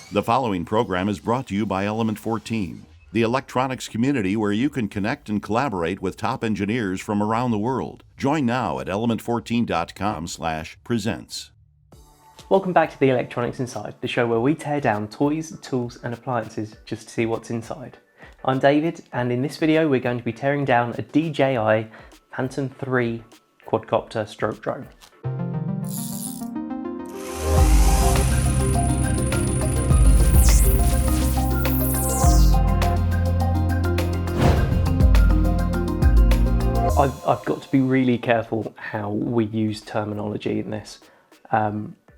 The following program is brought to you by Element 14, the electronics community where you can connect and collaborate with top engineers from around the world. Join now at element14.com/presents. Welcome back to the Electronics Inside, the show where we tear down toys, tools and appliances just to see what's inside. I'm David, and in this video we're going to be tearing down a DJI Phantom 3 quadcopter stroke drone. I've got to be really careful how we use terminology in this.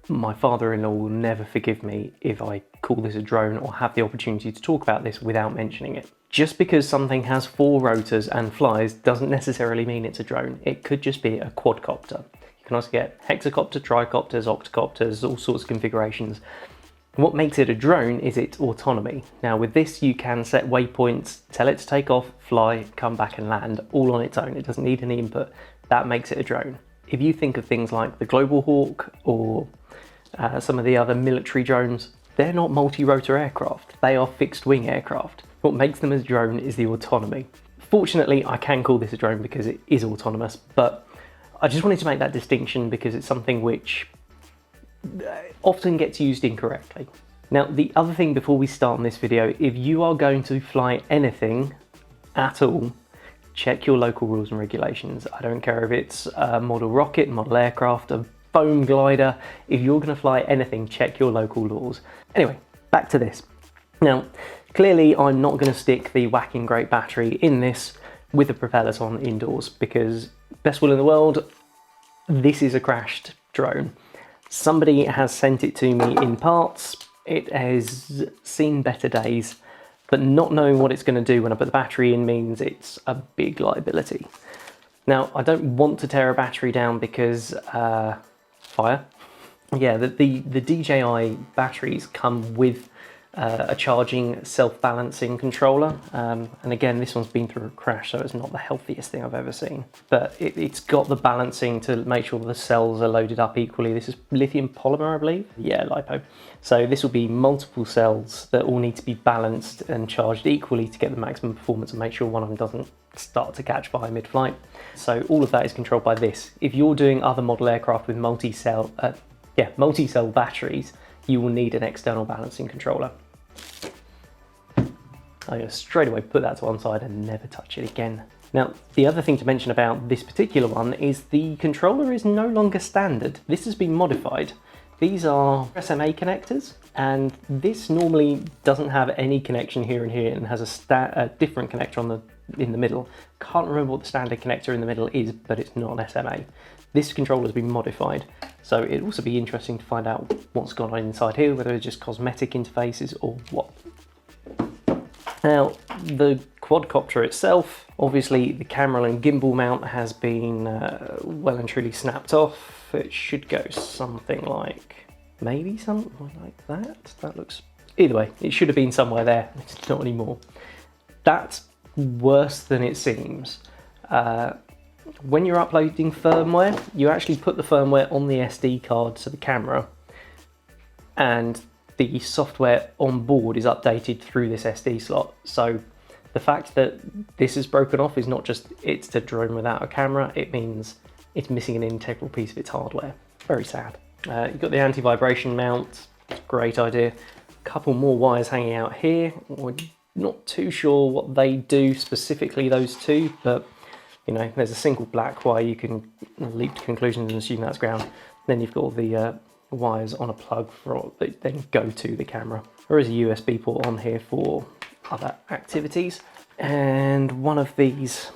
My father-in-law will never forgive me if I call this a drone or have the opportunity to talk about this without mentioning it. Just because something has 4 rotors and flies doesn't necessarily mean it's a drone. It could just be a quadcopter. You can also get hexacopter, tricopters, octocopters, all sorts of configurations. What makes it a drone is its autonomy. Now with this you can set waypoints, tell it to take off, fly, come back and land all on its own. It doesn't need any input. That makes it a drone. If you think of things like the Global Hawk or some of the other military drones, they're not multi-rotor aircraft. They are fixed wing aircraft. What makes them a drone is the autonomy. Fortunately, I can call this a drone because it is autonomous, but I just wanted to make that distinction because it's something which often gets used incorrectly. Now, the other thing before we start on this video, if you are going to fly anything at all, check your local rules and regulations. I don't care if it's a model rocket, model aircraft, a foam glider. If you're going to fly anything, check your local laws. Anyway, back to this. Now, clearly I'm not going to stick the whacking great battery in this with the propellers on indoors because, best will in the world, this is a crashed drone. Somebody has sent it to me in parts. It has seen better days, but not knowing what it's going to do when I put the battery in means it's a big liability. Now, I don't want to tear a battery down because fire. Yeah, the DJI batteries come with a charging self-balancing controller, and again this one's been through a crash, so it's not the healthiest thing I've ever seen, but it's got the balancing to make sure the cells are loaded up equally. This is lithium polymer, I believe. Yeah, lipo. So this will be multiple cells that all need to be balanced and charged equally to get the maximum performance and make sure one of them doesn't start to catch fire mid-flight. So all of that is controlled by this. If you're doing other model aircraft with multi-cell batteries, you will need an external balancing controller. I'm going to straight away put that to one side and never touch it again. Now, the other thing to mention about this particular one is the controller is no longer standard. This has been modified. These are SMA connectors, and this normally doesn't have any connection here and here and has a different connector in the middle. Can't remember what the standard connector in the middle is, but it's not an SMA. This controller has been modified, so it'll also be interesting to find out what's gone on inside here, whether it's just cosmetic interfaces or what. Now, the quadcopter itself, obviously the camera and gimbal mount has been well and truly snapped off. It should go something like, maybe something like that. That looks, either way, it should have been somewhere there. It's not anymore. That's worse than it seems. When you're uploading firmware, you actually put the firmware on the SD card to the camera, and the software on board is updated through this SD slot. So the fact that this is broken off is not just it's a drone without a camera, it means it's missing an integral piece of its hardware. Very sad. You've got the anti-vibration mount, great idea. A couple more wires hanging out here. We're not too sure what they do specifically, those two, but you know, there's a single black wire. You can leap to conclusions and assume that's ground. Then you've got all the wires on a plug that then go to the camera. There is a USB port on here for other activities. And one of these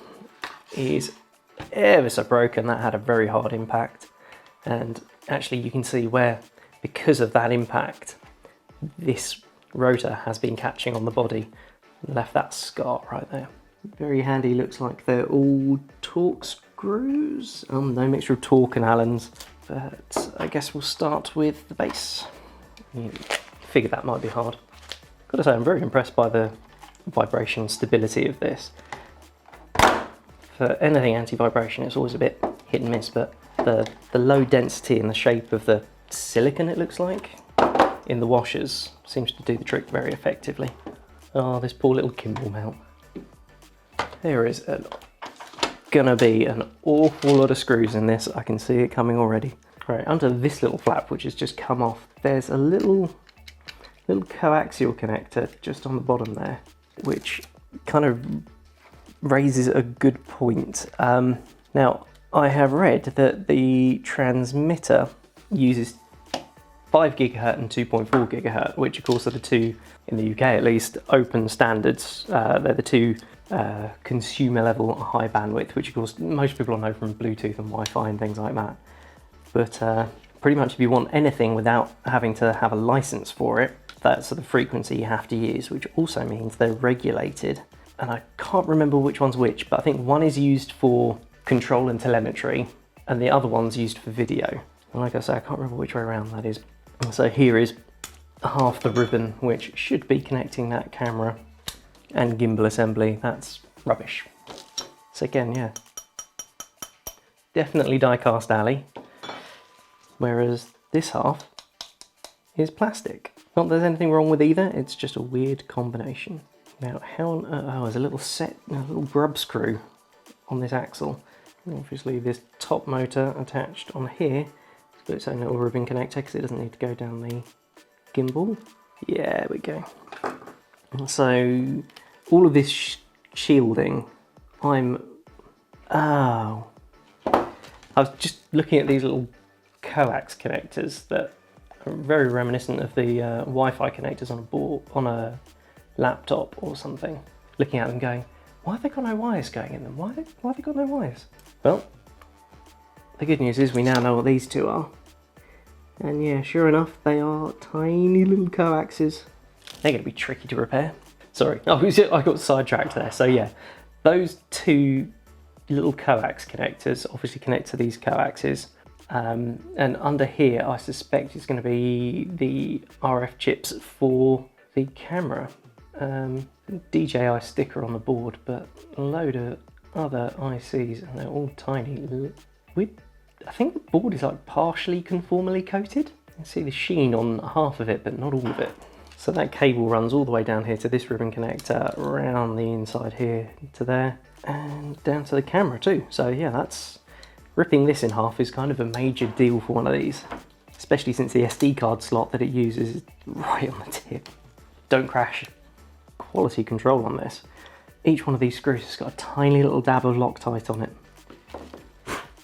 is ever so broken. That had a very hard impact. And actually you can see where, because of that impact, this rotor has been catching on the body and left that scar right there. Very handy, looks like they're all Torx screws. No mixture of Torx and Allens, but I guess we'll start with the base. You figure that might be hard. Gotta say, I'm very impressed by the vibration stability of this. For anything anti-vibration, it's always a bit hit and miss, but the low density and the shape of the silicon, it looks like, in the washers seems to do the trick very effectively. Oh, this poor little gimbal mount. There is gonna be an awful lot of screws in this. I can see it coming already. Right, under this little flap, which has just come off, there's a little coaxial connector just on the bottom there, which kind of raises a good point. Now, I have read that the transmitter uses 5 gigahertz and 2.4 gigahertz, which of course are the two, in the UK at least, open standards. They're the two consumer level high bandwidth, which of course most people will know from Bluetooth and Wi-Fi and things like that. But pretty much if you want anything without having to have a license for it, that's the frequency you have to use, which also means they're regulated. And I can't remember which one's which, but I think one is used for control and telemetry, and the other one's used for video. And like I say, I can't remember which way around that is. So here is half the ribbon, which should be connecting that camera and gimbal assembly. That's rubbish. So again, yeah, definitely die-cast alley, whereas this half is plastic. Not that there's anything wrong with either, it's just a weird combination. Now, how on earth, oh, there's a little grub screw on this axle. And obviously this top motor attached on here, it's got its own little ribbon connector because it doesn't need to go down the gimbal. Yeah, there we go. So all of this shielding, I was just looking at these little coax connectors that are very reminiscent of the Wi-Fi connectors on a board, on a laptop or something. Looking at them going, why have they got no wires going in them? Why have they got no wires? Well, the good news is we now know what these two are. And yeah, sure enough, they are tiny little coaxes. They're going to be tricky to repair. Sorry, I got sidetracked there. So yeah, those two little coax connectors obviously connect to these coaxes. And under here, I suspect it's going to be the RF chips for the camera. DJI sticker on the board, but a load of other ICs, and they're all tiny. I think the board is like partially conformally coated. You can see the sheen on half of it, but not all of it. So that cable runs all the way down here to this ribbon connector, around the inside here to there, and down to the camera too. So yeah, that's ripping this in half is kind of a major deal for one of these, especially since the SD card slot that it uses is right on the tip. Don't crash. Quality control on this. Each one of these screws has got a tiny little dab of Loctite on it.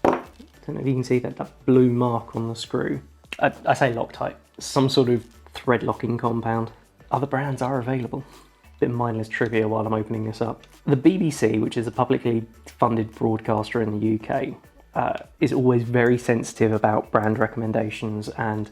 Don't know if you can see that blue mark on the screw. I say Loctite, some sort of thread locking compound. Other brands are available. Bit of mindless trivia while I'm opening this up. The BBC, which is a publicly funded broadcaster in the UK, is always very sensitive about brand recommendations and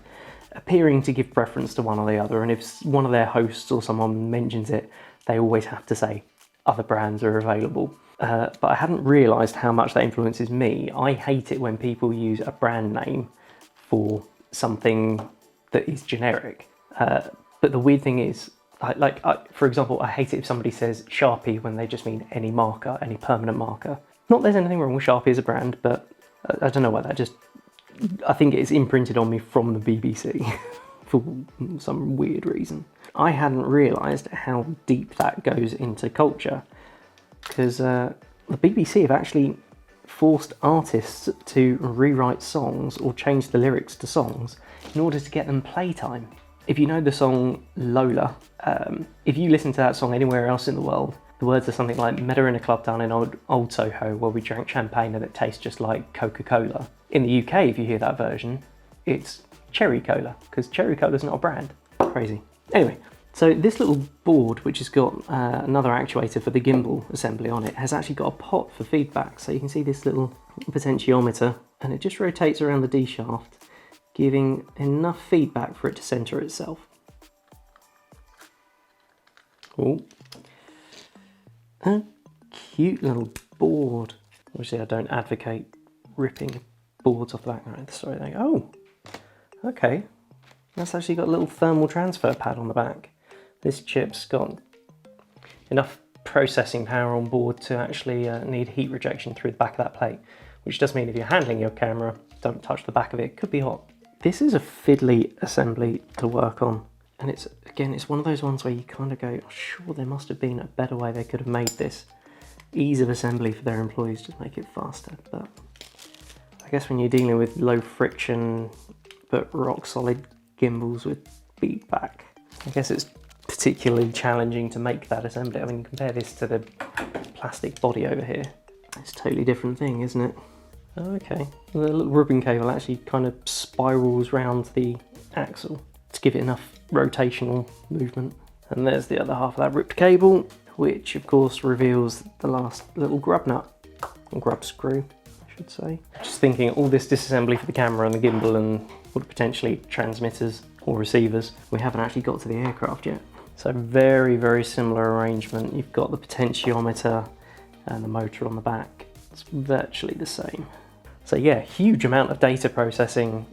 appearing to give preference to one or the other. And if one of their hosts or someone mentions it, they always have to say other brands are available. But I hadn't realised how much that influences me. I hate it when people use a brand name for something that is generic. But the weird thing is, for example, I hate it if somebody says Sharpie when they just mean any marker, any permanent marker. Not that there's anything wrong with Sharpie as a brand, but I don't know why I think it's imprinted on me from the BBC for some weird reason. I hadn't realised how deep that goes into culture, because the BBC have actually forced artists to rewrite songs or change the lyrics to songs in order to get them playtime. If you know the song Lola, if you listen to that song anywhere else in the world, the words are something like, met her in a club down in old Soho where we drank champagne and it tastes just like Coca-Cola. In the UK, if you hear that version, it's Cherry Cola, because Cherry Cola's not a brand. Crazy. Anyway, so this little board, which has got another actuator for the gimbal assembly on it, has actually got a pot for feedback. So you can see this little potentiometer, and it just rotates around the D shaft, giving enough feedback for it to center itself. Oh. A cute little board. Obviously I don't advocate ripping boards off the back. Right, sorry, there you go. Oh, okay. That's actually got a little thermal transfer pad on the back. This chip's got enough processing power on board to actually need heat rejection through the back of that plate, which does mean if you're handling your camera, don't touch the back of it. It could be hot. This is a fiddly assembly to work on. And it's, again, it's one of those ones where you kind of go, oh, sure, there must have been a better way they could have made this. Ease of assembly for their employees to make it faster. But I guess when you're dealing with low friction, but rock solid gimbals with feedback, I guess it's particularly challenging to make that assembly. I mean, compare this to the plastic body over here. It's a totally different thing, isn't it? Okay, the little ribbon cable actually kind of spirals round the axle to give it enough rotational movement. And there's the other half of that ripped cable, which of course reveals the last little grub nut, or grub screw, I should say. Just thinking all this disassembly for the camera and the gimbal and all the potentially transmitters or receivers, we haven't actually got to the aircraft yet. So very, very similar arrangement. You've got the potentiometer and the motor on the back. It's virtually the same. So yeah, huge amount of data processing,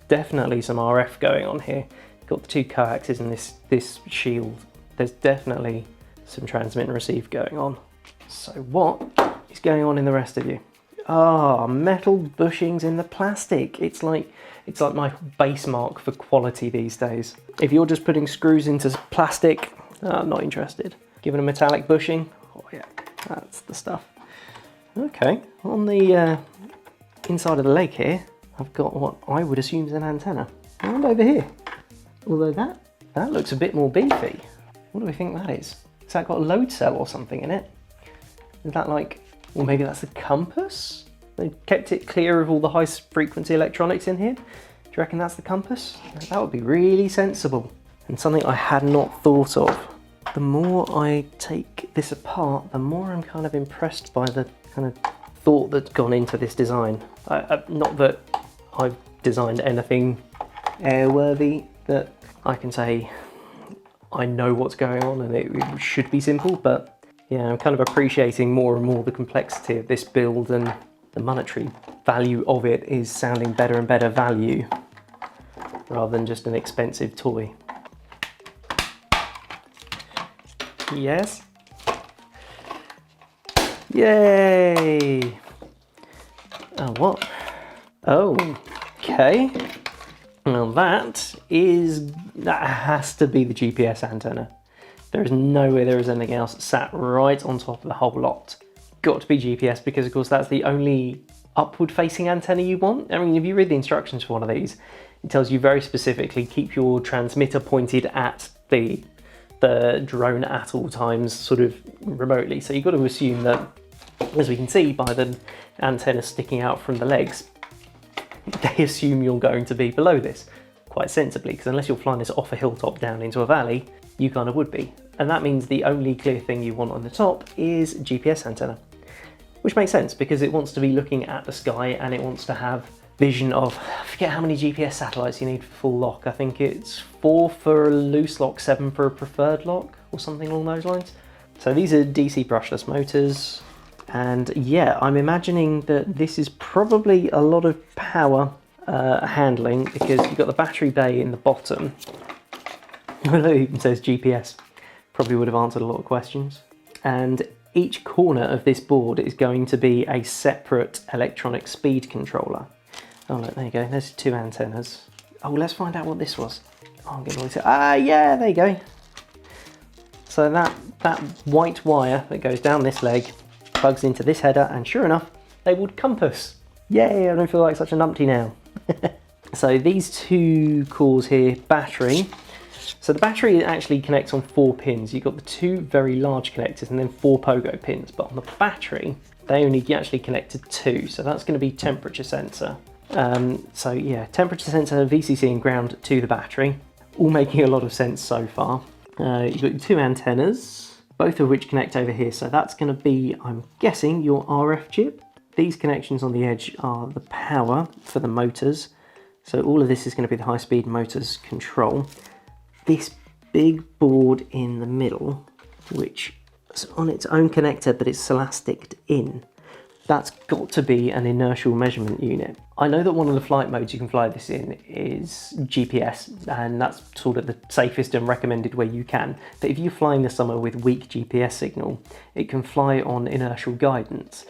definitely some RF going on here. Got the two coaxes and this shield. There's definitely some transmit and receive going on. So what is going on in the rest of you? Ah, metal bushings in the plastic. It's like my base mark for quality these days. If you're just putting screws into plastic, I'm not interested. Given a metallic bushing, oh yeah, that's the stuff. Okay, on the inside of the leg here, I've got what I would assume is an antenna. And over here, although that looks a bit more beefy. What do we think that is? Has that got a load cell or something in it? Is that like, well, maybe that's the compass? They kept it clear of all the high frequency electronics in here. Do you reckon that's the compass? That would be really sensible and something I had not thought of. The more I take this apart, the more I'm kind of impressed by the kind of thought that's gone into this design. Not that I've designed anything airworthy that I can say I know what's going on and it should be simple, but yeah, I'm kind of appreciating more and more the complexity of this build, and the monetary value of it is sounding better and better value rather than just an expensive toy. Yes? Yay! Oh, what? Oh, okay. Well, that has to be the GPS antenna. There is no way there is anything else sat right on top of the whole lot. Got to be GPS, because of course that's the only upward facing antenna you want. I mean, if you read the instructions for one of these, it tells you very specifically keep your transmitter pointed at the drone at all times, sort of remotely. So you've got to assume that, as we can see by the antenna sticking out from the legs, they assume you're going to be below this, quite sensibly, because unless you're flying this off a hilltop down into a valley, you kind of would be. And that means the only clear thing you want on the top is GPS antenna, which makes sense because it wants to be looking at the sky and it wants to have vision of, I forget how many GPS satellites you need for full lock. I think it's 4 for a loose lock, 7 for a preferred lock, or something along those lines. So these are DC brushless motors. And yeah, I'm imagining that this is probably a lot of power handling, because you've got the battery bay in the bottom. Although it even says GPS, probably would have answered a lot of questions. And each corner of this board is going to be a separate electronic speed controller. Oh look, there you go, there's 2 antennas. Oh, let's find out what this was. Oh, I'm getting all this. Ah, yeah, there you go. So that white wire that goes down this leg plugs into this header, and sure enough, labelled compass. Yay, I don't feel like such a numpty now. So these 2 cores here, battery. So the battery actually connects on 4 pins. You've got the 2 very large connectors and then 4 pogo pins, but on the battery, they only actually connect to 2. So that's going to be temperature sensor. So yeah, temperature sensor, VCC and ground to the battery, all making a lot of sense so far. You've got 2 antennas, both of which connect over here. So that's going to be, I'm guessing, your RF chip. These connections on the edge are the power for the motors. So all of this is going to be the high-speed motors control. This big board in the middle, which is on its own connector, but it's elasticed in, that's got to be an inertial measurement unit. I know that one of the flight modes you can fly this in is GPS, and that's sort of the safest and recommended way you can. But if you're flying this somewhere with weak GPS signal, it can fly on inertial guidance.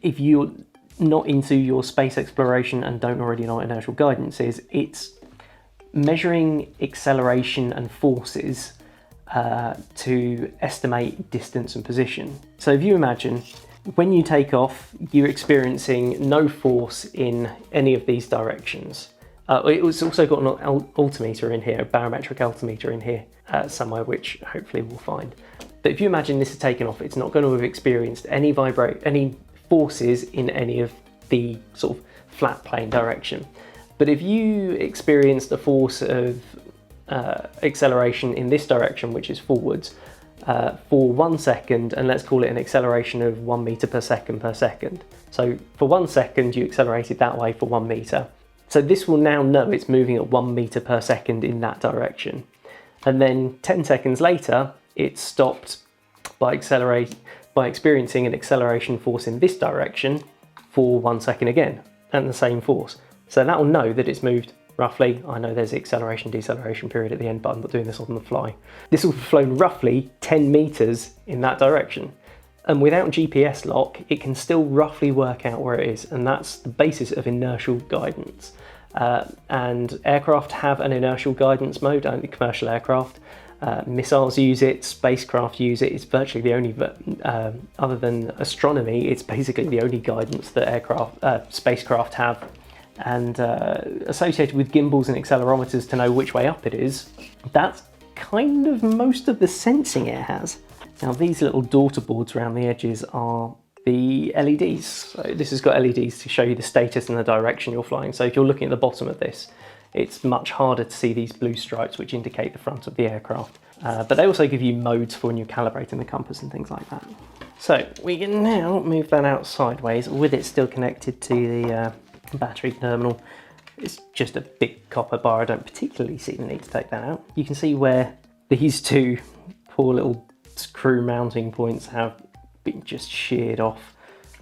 If you're not into your space exploration and don't already know what inertial guidance is, it's measuring acceleration and forces to estimate distance and position. So if you imagine when you take off, you're experiencing no force in any of these directions. It's also got an altimeter in here, a barometric altimeter in here somewhere, which hopefully we'll find. But if you imagine this is taken off, it's not going to have experienced any forces in any of the sort of flat plane direction. But if you experienced a force of acceleration in this direction, which is forwards, for 1 second, and let's call it an acceleration of 1 meter per second. So for 1 second, you accelerated that way for 1 meter. So this will now know it's moving at 1 meter per second in that direction. And then 10 seconds later, it stopped by experiencing an acceleration force in this direction for 1 second again, and the same force. So that will know that it's moved roughly, I know there's the acceleration deceleration period at the end, but I'm not doing this on the fly. This will have flown roughly 10 meters in that direction. And without GPS lock, it can still roughly work out where it is, and that's the basis of inertial guidance. And aircraft have an inertial guidance mode, only commercial aircraft. Missiles use it, spacecraft use it. It's virtually the only, other than astronomy, it's basically the only guidance that spacecraft have. And associated with gimbals and accelerometers to know which way up it is, that's kind of most of the sensing it has. Now these little daughter boards around the edges are the LEDs. So this has got LEDs to show you the status and the direction you're flying. So if you're looking at the bottom of this, it's much harder to see these blue stripes which indicate the front of the aircraft. But they also give you modes for when you're calibrating the compass and things like that. So we can now move that out sideways with it still connected to the battery terminal. It's just a big copper bar. I don't particularly see the need to take that out. You can see where these two poor little screw mounting points have been just sheared off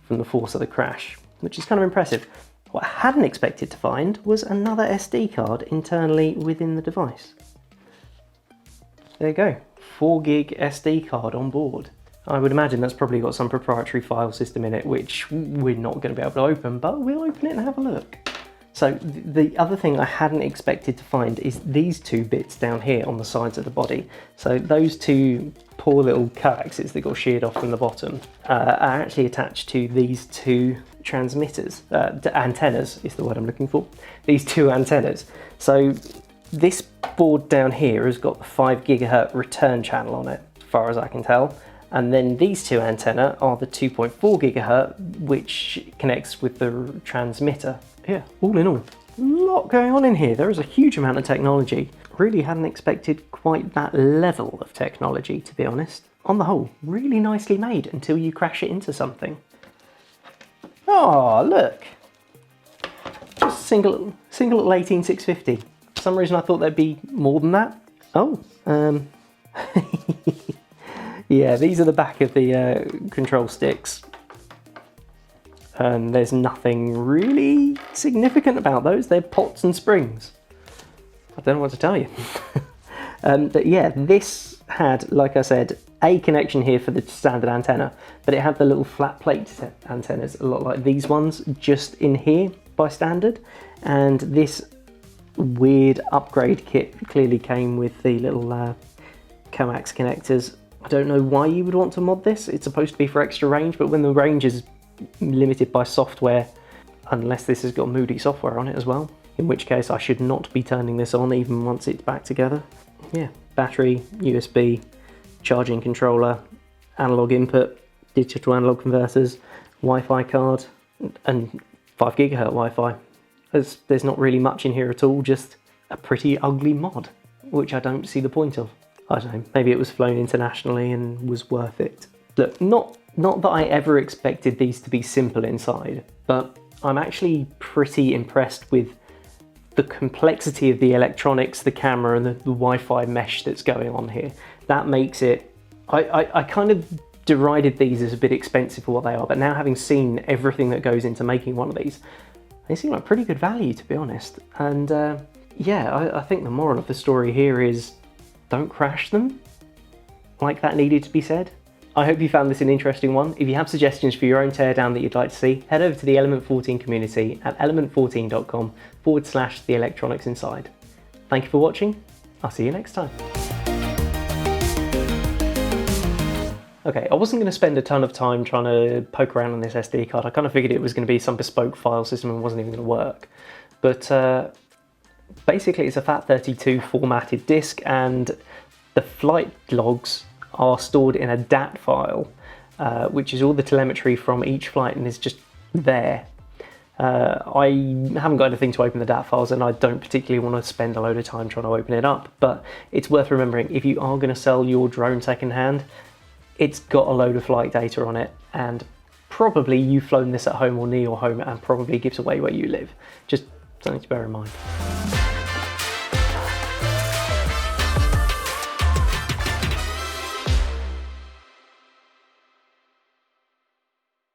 from the force of the crash, which is kind of impressive. What I hadn't expected to find was another SD card internally within the device. There you go, 4 gig SD card on board. I would imagine that's probably got some proprietary file system in it, which we're not going to be able to open, but we'll open it and have a look. So the other thing I hadn't expected to find is these two bits down here on the sides of the body. So those two poor little coaxes that got sheared off from the bottom are actually attached to these two transmitters. Antennas is the word I'm looking for. These two antennas. So this board down here has got the 5 gigahertz return channel on it, as far as I can tell. And then these two antenna are the 2.4 gigahertz, which connects with the transmitter. Yeah, all in all, a lot going on in here. There is a huge amount of technology. Really hadn't expected quite that level of technology, to be honest. On the whole, really nicely made until you crash it into something. Oh, look. Just single little 18650. For some reason I thought there'd be more than that. Oh, yeah, these are the back of the control sticks. And there's nothing really significant about those. They're pots and springs. I don't know what to tell you. But yeah, this had, like I said, a connection here for the standard antenna, but it had the little flat plate antennas, a lot like these ones, just in here by standard. And this weird upgrade kit clearly came with the little coax connectors. I don't know why you would want to mod this. It's supposed to be for extra range, but when the range is limited by software, unless this has got Moody software on it as well, in which case I should not be turning this on even once it's back together. Yeah, battery, USB, charging controller, analog input, digital analog converters, Wi-Fi card, and 5 gigahertz Wi-Fi. There's not really much in here at all, just a pretty ugly mod, which I don't see the point of. I don't know, maybe it was flown internationally and was worth it. Look, not that I ever expected these to be simple inside, but I'm actually pretty impressed with the complexity of the electronics, the camera, and the Wi-Fi mesh that's going on here. That makes it... I kind of derided these as a bit expensive for what they are, but now having seen everything that goes into making one of these, they seem like pretty good value, to be honest. And yeah, I think the moral of the story here is don't crash them, like that needed to be said. I hope you found this an interesting one. If you have suggestions for your own teardown that you'd like to see, head over to the Element 14 community at element14.com/the electronics inside. Thank you for watching. I'll see you next time. Okay, I wasn't going to spend a ton of time trying to poke around on this SD card. I kind of figured it was going to be some bespoke file system and wasn't even going to work. But basically it's a FAT32 formatted disk, and the flight logs are stored in a DAT file, which is all the telemetry from each flight and is just there. I haven't got anything to open the DAT files, and I don't particularly want to spend a load of time trying to open it up, but it's worth remembering if you are going to sell your drone secondhand, it's got a load of flight data on it, and probably you've flown this at home or near your home and probably gives away where you live. Just something to bear in mind.